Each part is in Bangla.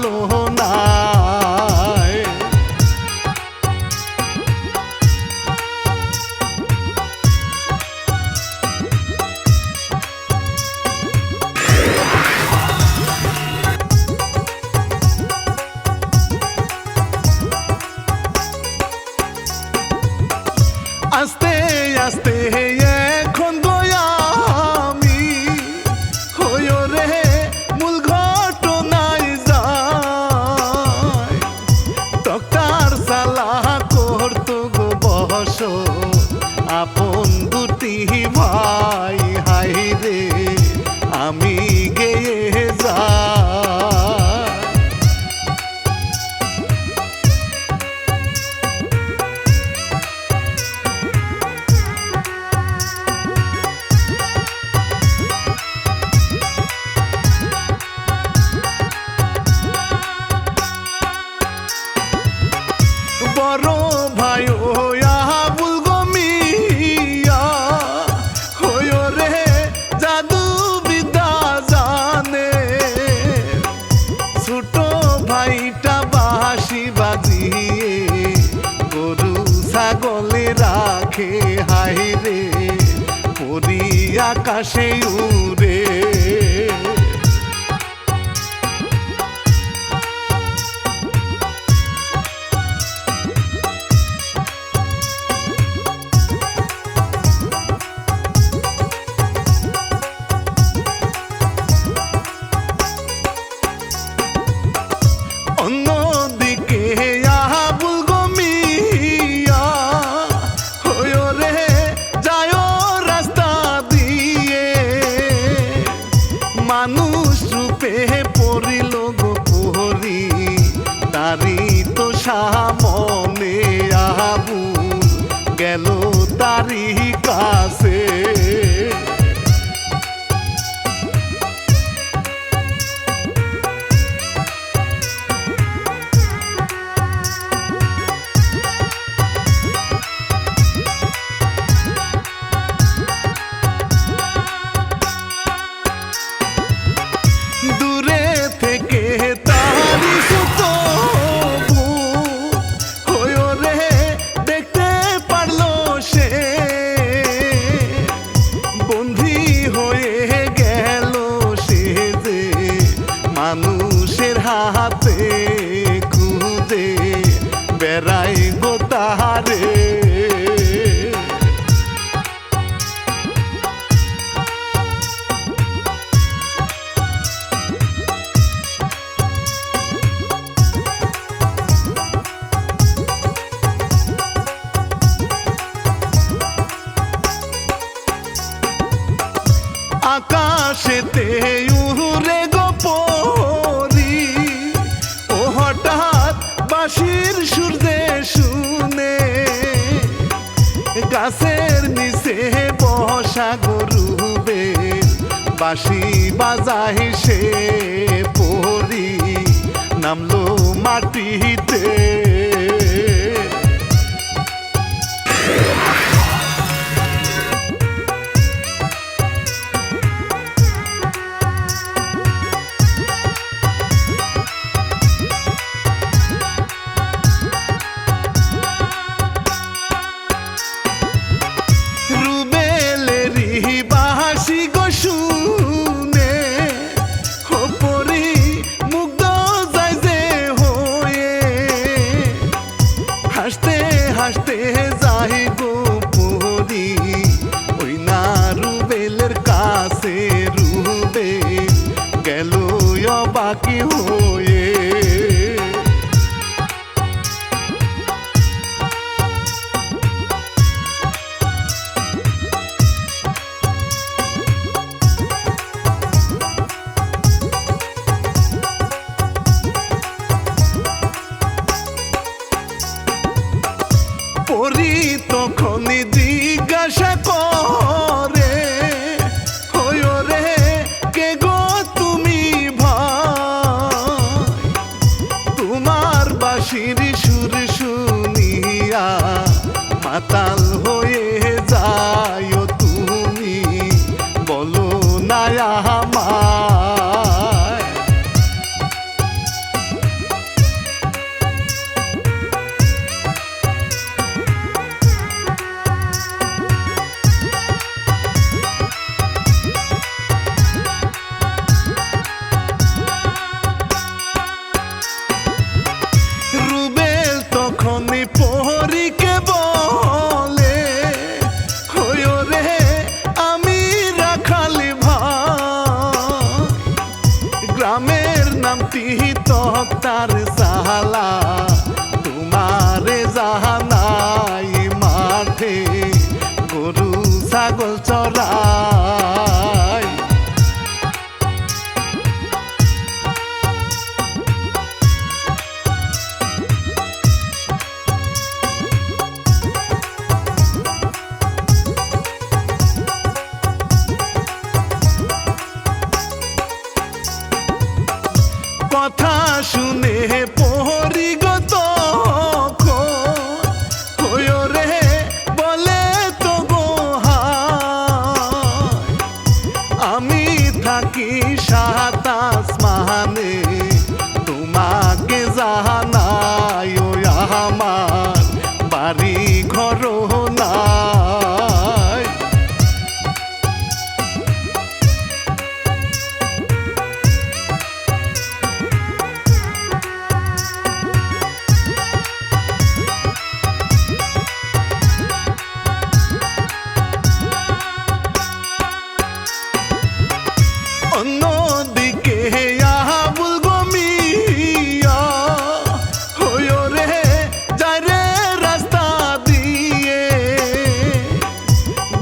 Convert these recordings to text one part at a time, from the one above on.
ভালো নাই। আস্তে আস্তে এখন আমি হইও রে মূল ঘটনায় যাই। ডক্টর সালাহ করতো গো বহস আপন দুটি ভাই, হাই রে আমি গেয়ে যাই। বড় ভাই আবুল গো মিয়া হইও রে জাদু বিদ্যা জানে। ছোট ভাইটা বাঁশি বাজিয়ে গরু ছাগলে রাখে, হাই রে পরি আকাশে উড়ে। অন্যদিকে আবুল গো মিয়া হইও রে যায় রাস্তা দিয়ে, মানুষ রূপে পড়িল গো পরি তারি তো সামনে। আবুল গেল তারি কাছে, দূরে থেকে তারি সুতবু হইও রে দেখতে পারলো সে। বন্দী হয়ে গেল সে যে মানুষের হাতে, খুঁজে বেড়াই গো তাহারে। আকাশেতে উড়ে গো পরি ও হঠাৎ বাঁশির সুর যে শুনে। গাছের নিচে বসা গরুবে বাঁশি বাজাই সে পরি নামলো মাটিতে। বাঁশি গো শুনে ও পরি মুগ্ধ যায় যে হয়ে, হাসতে হাসতে যাই গো পরি ওই না রুবেলের কাছে। রুবেল গেল বাকি হয়ে, পরি তখন জিজ্ঞাসা করে হইও রে কে গো তুমি ভাই। নামটি তক্তার সাহালা তোমারে জাহানাই মাঠে গরু ছাগল চড়াই কথা শুনে পরিগত রে বলে তো আমি থাকি সাত আসমানে তোমাকে জানাই ও আমার বাড়ি ঘর নাই অন্যদিকে আবুল গমিয়া হইও রে যায় রে রাস্তা দিয়ে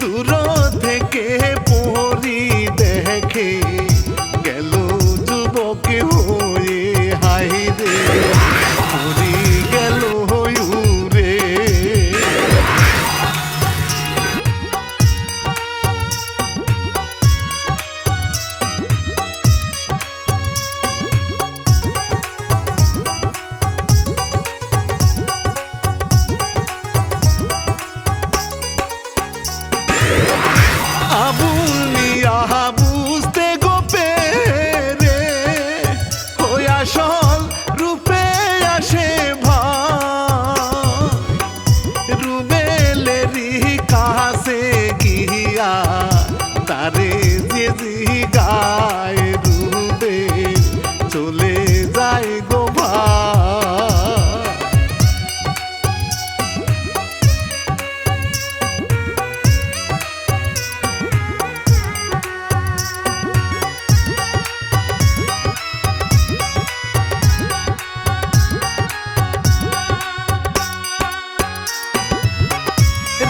দূর থেকে পরি দেখে গেল যুবকে হয়ে হাই রে পরি গেল রে আবুল মিয়া বুঝতে গোপে রে ওই আসল রূপে আসে ভাই রুবেলেরই কাছে গিয়া তারে যে গায় রুবে চলে যায় গো ভাই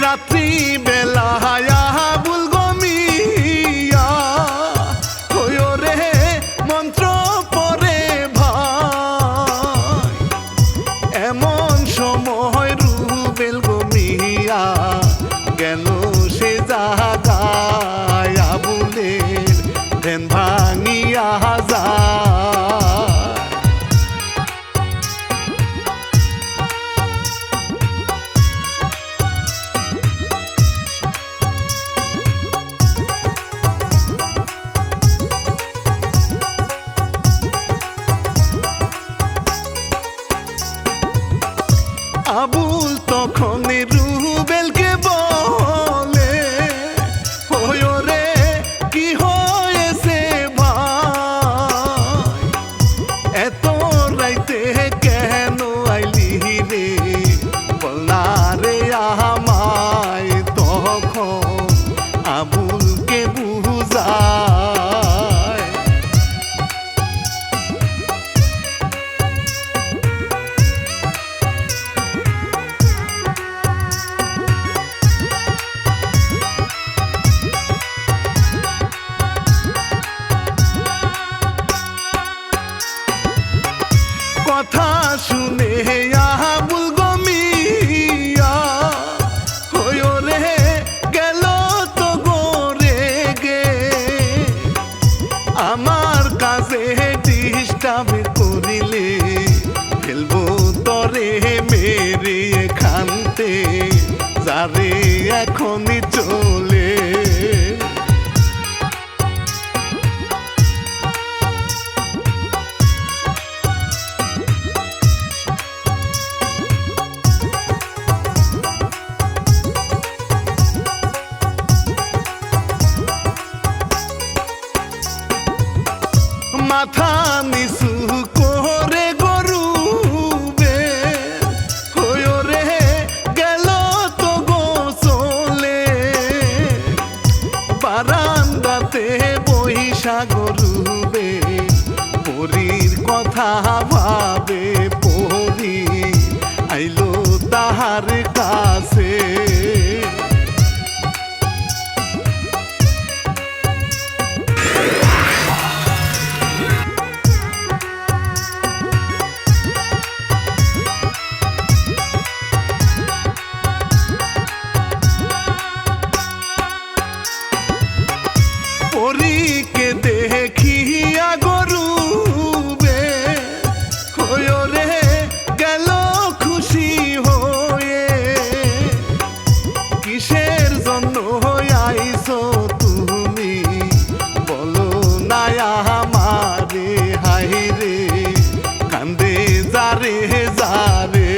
রাত্রি বেলা আবুল গমিয়া হইও রে মন্ত্র পরে ভাই এমন সময় রুবেল গমিয়া গেল সে জাগায় আবুলের ধ্যান ভাঙিয়া যায় আবুল তখন রুবেলকে বলে হইও রে কি হয়েছে ভাই এত রাইতে কেন আইলি রে বলনা রে আমায় তখন আবুলকে বুঝায় কথা শুনে আবুল গমিয়া হইও রে গেল তো গোরে গে আমার কাছে ডিস্টার্ব করিলে ফেলবো তরে মেরে খানতে যারে এখনই চলে মাথা নিচু করে গরু হইও রে গেল তো গো চলে কথা ভাবে পড়ি আইলো তাহার কাছে। পরীকে দেখিয়া গরুবে হইও রে গেল খুশি হয়ে। কিসের জন্য আইছো তুমি বলো না আমারে, হাইরে কান্দে যারে যারে।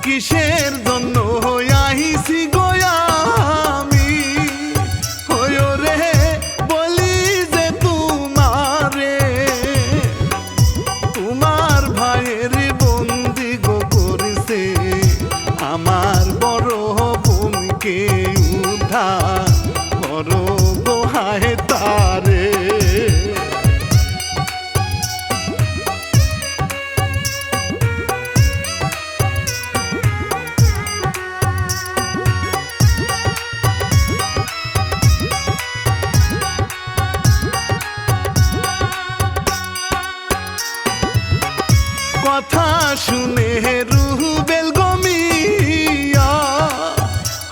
কিসের জন্য আহিছি গোয়ামি হইও রে বলি যে তোমারে। তোমার ভাইয়ের বন্দি গো করিছে আমার বড় বোনকে উদ্ধার করো গো হায় তারে। কথা শুনে রুবেল গমিয়া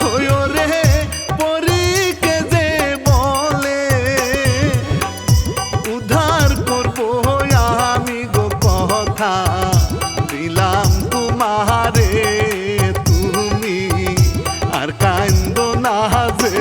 হইও রে পরীকে যে বলে উদ্ধার করবো আমি গো কথা দিলাম তোমারে। তুমি আর কান্দো না যে।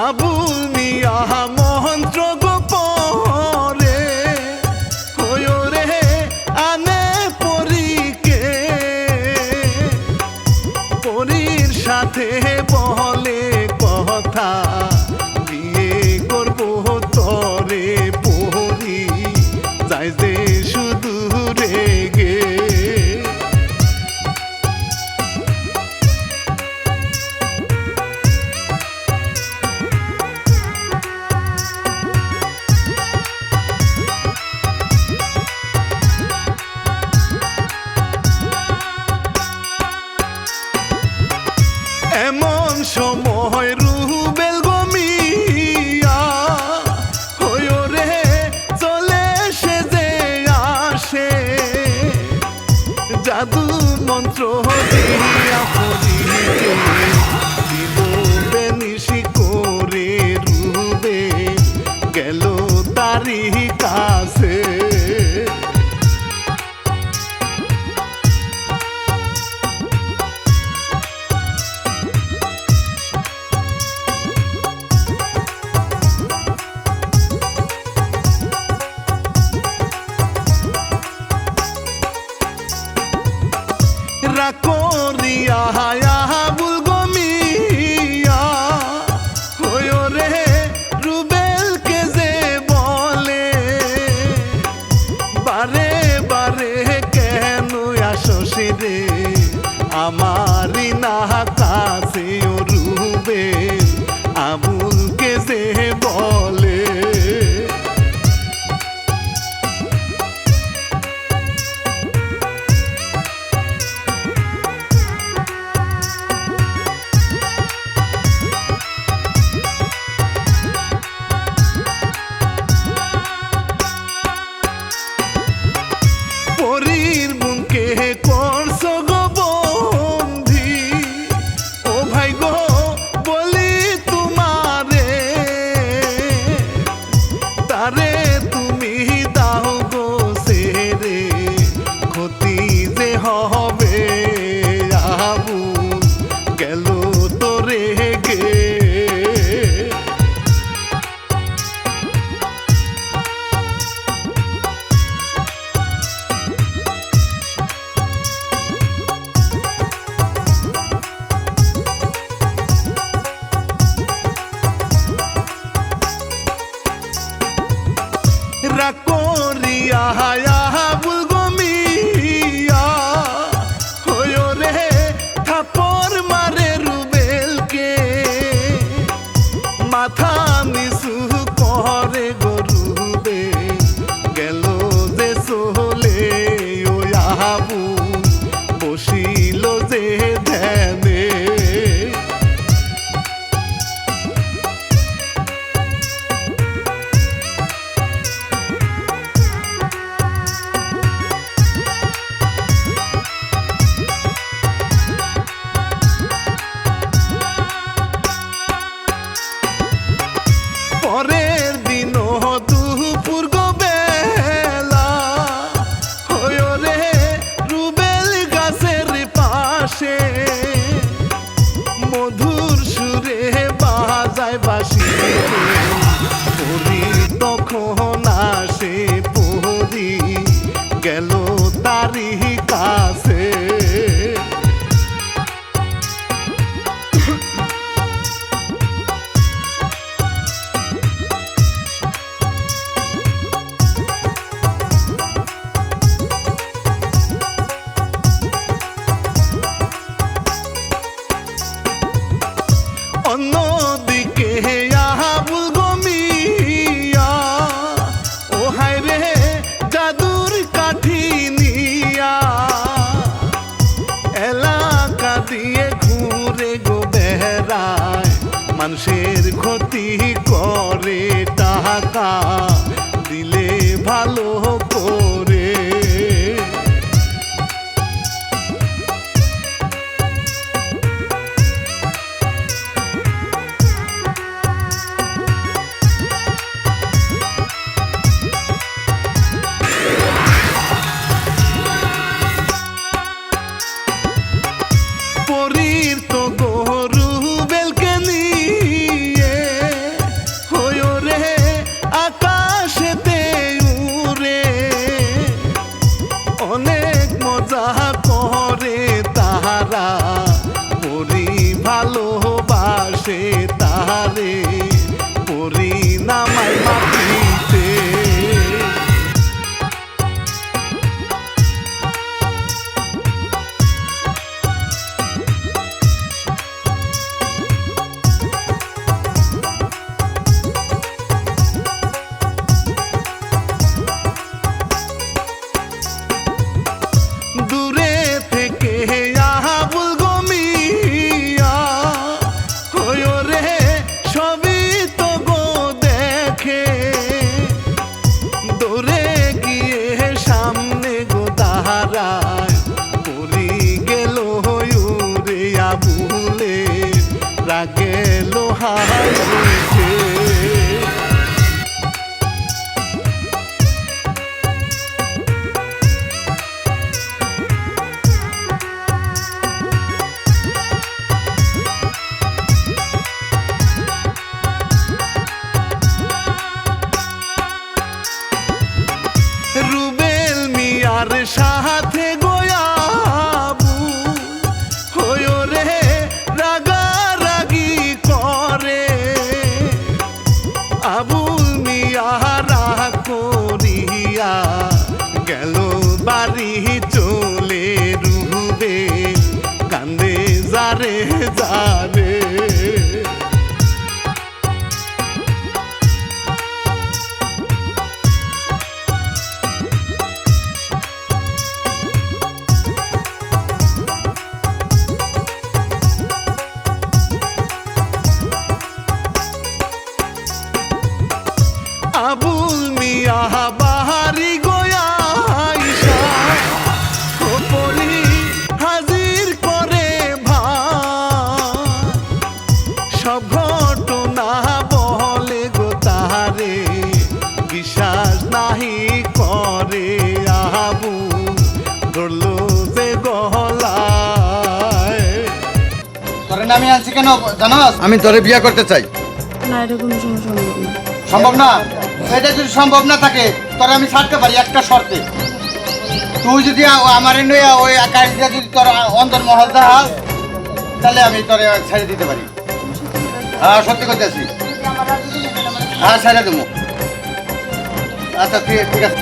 আবুল মিয়া মন্ত্র গোপরে হইও রে আনে পরীকে। পরীর সাথে বলে কথা বিয়ে করবো তরে পরী যাই যে শুধু রেগে। এমন সময় রুবেল গমিয়া হইও রে চলে সে যে আসে। জাদু মন্ত্র দিয়া পরীকে দিল বেনিশি করে রুবে গেল তারি কাছে। করে গে রাকরিয়া হায়া বুলগমিয়া হয়ো রে থাপর মারে রুবেলকে মাথা নিচু করে গরুবে গেল যে চলে ও আবু বসিল যে ধ্যানে পরের দিন দুপুর বেলা হয়ো রে রুবেল গাছের পাশে মধুর সুরে বাজায় বাঁশি পরি তখন আসে পরি গেল তারি কাছে অন্যদিকে আবুল গমিয়া ও হায় রে জাদুর কাঠি নিয়া এলাকা দিয়ে ঘুরে গো বেড়ায় মানুষের ক্ষতি করে টাকা দিলে ভালো করে পরীর তো গরু বেলকে নিয়ে হয়ো রে আকাশেতে উড়ে অনেক মজা করে তাহারা পরি ভালোবাসে তাহারে পরি নামায় মাটিতে দূরে থেকে আবুল গমিয়া হয়ো রে সবই তো গো দেখে দৌড়ে গিয়ে সামনে গো দাঁড়ায় পরি গেল হয়ুরে আবুলে রাগে লোহায় রুবেল মিয়ার সাথে গোয়াবু হয়ো রে রাগারাগি করে আবুল মিয়া রাগ করিয়া গেল বাড়ি চলে রুবে কান্দে যারে যারে আবুল মিয়া বাহারি গোয়াইশা পরি হাজির করে ভাই কেন জানাস? আমি তোরে বিয়ে করতে চাই। না, এটা কোনো সময় সম্ভব না। সম্ভব না? এটা যদি সম্ভব না থাকে তোরে আমি ছাড়তে পারি একটা শর্তে। তুই যদি আমার ওই আকাশ দিয়ে যদি তোর অন্তর মহল দেখাস তাহলে আমি তোরে ছেড়ে দিতে পারি। হ্যাঁ, সত্যি করতে আছি। হ্যাঁ, ছেড়ে দেবো। আচ্ছা, ঠিক আছে।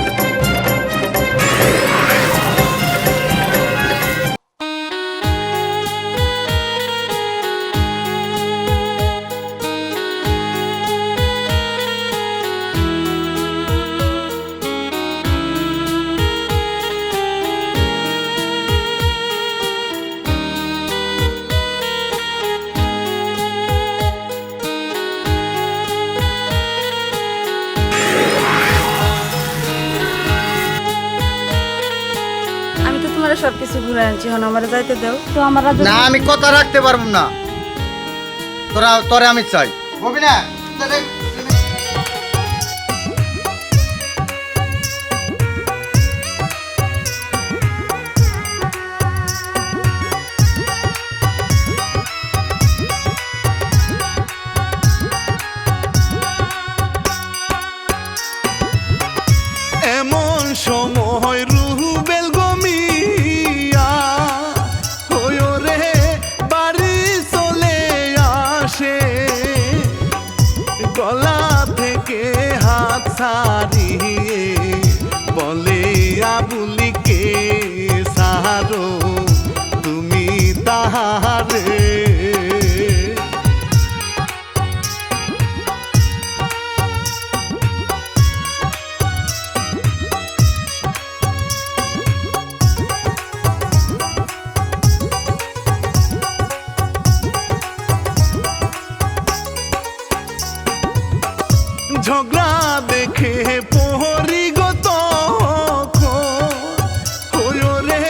আমি তো তোমার সবকিছু ঘুরে আনছি, এখন আমার যাইতে দাও তো। আমার না, আমি কথা রাখতে পারবো না। তোরে আমি চাই। বলবি না? এমন সময় রুবেল গমিয়া হইও রে বাড়ি চলে আসে, গলা থেকে হাত ছাড়িয়ে বলে আবুলিকে সাহারো তুমি তাহারে। ঝগড়া দেখে পরিগত হইও রে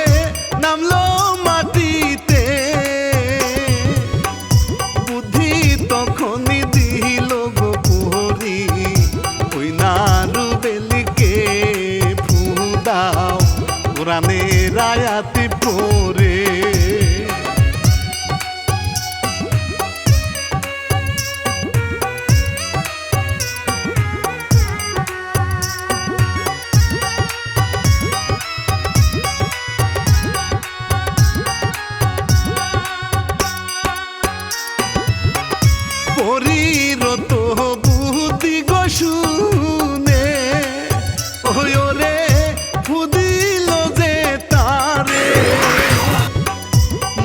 নামলো মাটিতে, বুদ্ধি তখনই দিল গো পরি ওই না রুবেলিকে ফুদাও কোরআনের আয়াতি পড়ে। পরিরত বুদ্ধি গো শুনে হইও রে ফুদিল যে তারে,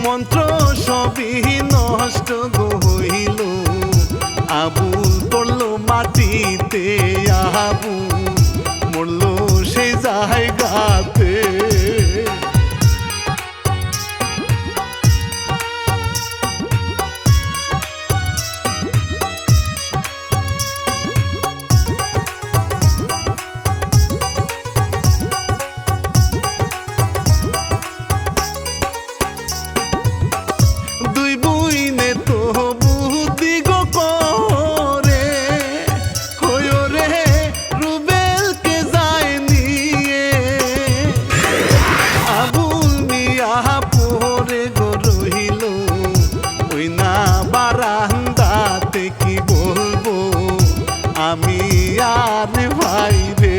মন্ত্র সবই নষ্ট গো হইল, আবুল পড়লো মাটিতে, আবুল মরলো সেই জায়গাতে। দুই বুইনে তো বুদ্ধি গো করে হইও রে রুবেলকে যায় নিয়ে, আবুল মিয়া পরে গো রহিল ওই না বারান্দাতে, কি বলবো আমি আর ভাই রে।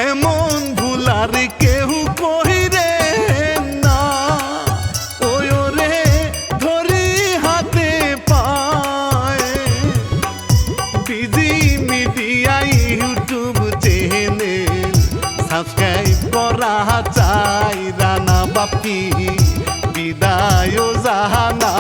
এমন ভুলার কেউ কহিরে না, ওই রে ধরি হাতে পায়, busy media YouTube channel subscribe করা চাই, রানা বাপি বিদায় জাহানা।